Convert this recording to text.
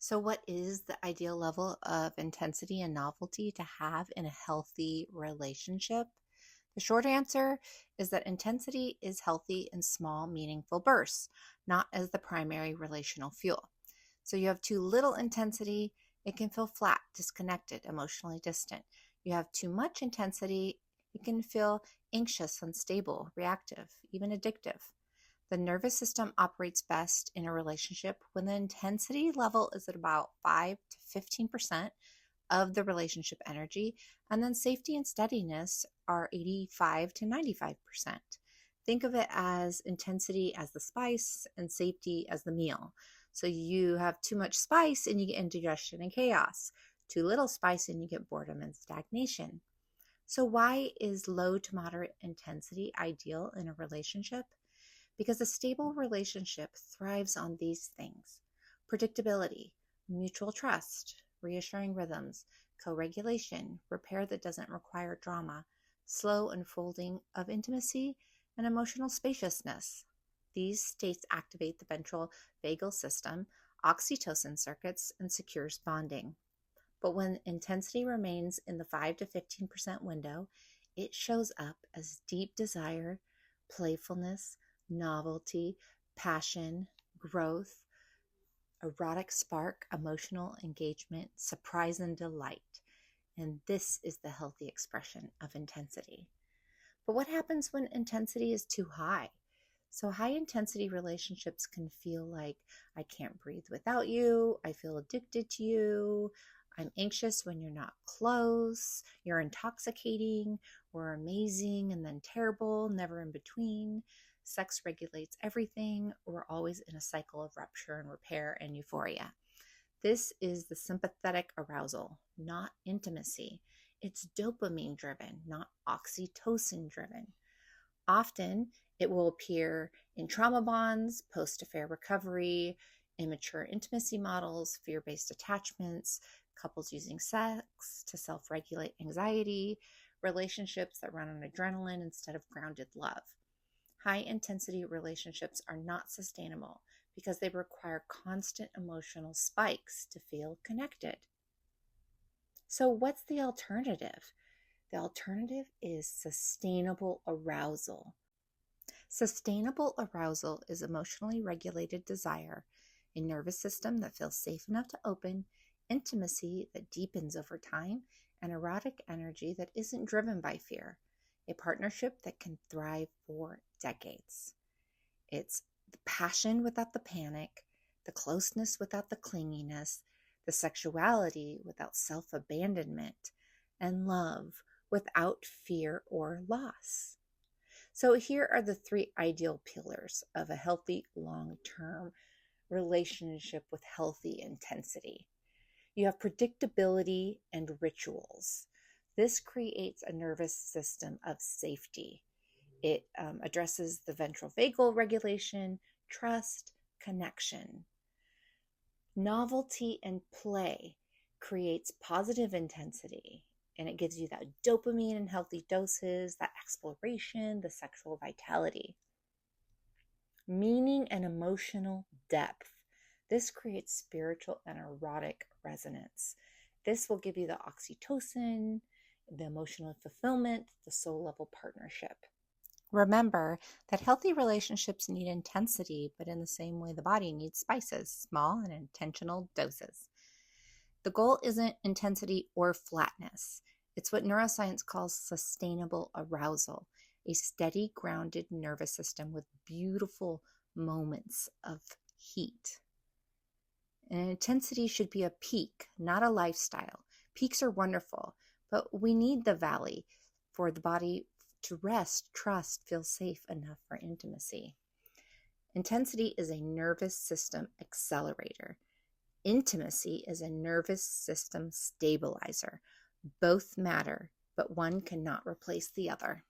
So, what is the ideal level of intensity and novelty to have in a healthy relationship? The short answer is that intensity is healthy in small, meaningful bursts, not as the primary relational fuel. So, you have too little intensity, it can feel flat, disconnected, emotionally distant. You have too much intensity, it can feel anxious, unstable, reactive, even addictive. The nervous system operates best in a relationship when the intensity level is at about 5 to 15% of the relationship energy, and then safety and steadiness are 85 to 95%. Think of it as intensity as the spice and safety as the meal. So you have too much spice and you get indigestion and chaos, too little spice and you get boredom and stagnation. So, why is low to moderate intensity ideal in a relationship? Because a stable relationship thrives on these things: predictability, mutual trust, reassuring rhythms, co regulation, repair that doesn't require drama, slow unfolding of intimacy, and emotional spaciousness. These states activate the ventral vagal system, oxytocin circuits, and secures bonding. But when intensity remains in the 5 to 15% window, it shows up as deep desire, playfulness, novelty, passion, growth, erotic spark, emotional engagement, surprise, and delight. And this is the healthy expression of intensity. But what happens when intensity is too high? So, high intensity relationships can feel like, I can't breathe without you, I feel addicted to you, I'm anxious when you're not close, you're intoxicating, we're amazing and then terrible, never in between. Sex regulates everything. We're always in a cycle of rupture and repair and euphoria. This is the sympathetic arousal, not intimacy. It's dopamine driven, not oxytocin driven. Often it will appear in trauma bonds, post affair recovery, immature intimacy models, fear based attachments, couples using sex to self regulate anxiety, relationships that run on adrenaline instead of grounded love. High intensity relationships are not sustainable because they require constant emotional spikes to feel connected. So, what's the alternative? The alternative is sustainable arousal. Sustainable arousal is emotionally regulated desire, a nervous system that feels safe enough to open, intimacy that deepens over time, and erotic energy that isn't driven by fear, a partnership that can thrive for decades. It's the passion without the panic, the closeness without the clinginess, the sexuality without self-abandonment, and love without fear or loss. So here are the 3 ideal pillars of a healthy long-term relationship with healthy intensity. You have predictability and rituals. This creates a nervous system of safety. It addresses the ventral vagal regulation, trust, connection. Novelty and play creates positive intensity, and it gives you that dopamine in healthy doses, that exploration, the sexual vitality. Meaning and emotional depth. This creates spiritual and erotic resonance. This will give you the oxytocin, the emotional fulfillment, the soul level partnership. Remember that healthy relationships need intensity, but in the same way the body needs spices, small and intentional doses. The goal isn't intensity or flatness. It's what neuroscience calls sustainable arousal, a steady, grounded nervous system with beautiful moments of heat. And intensity should be a peak, not a lifestyle. Peaks are wonderful, but we need the valley for the body to rest, trust, feel safe enough for intimacy. Intensity is a nervous system accelerator. Intimacy is a nervous system stabilizer. Both matter, but one cannot replace the other.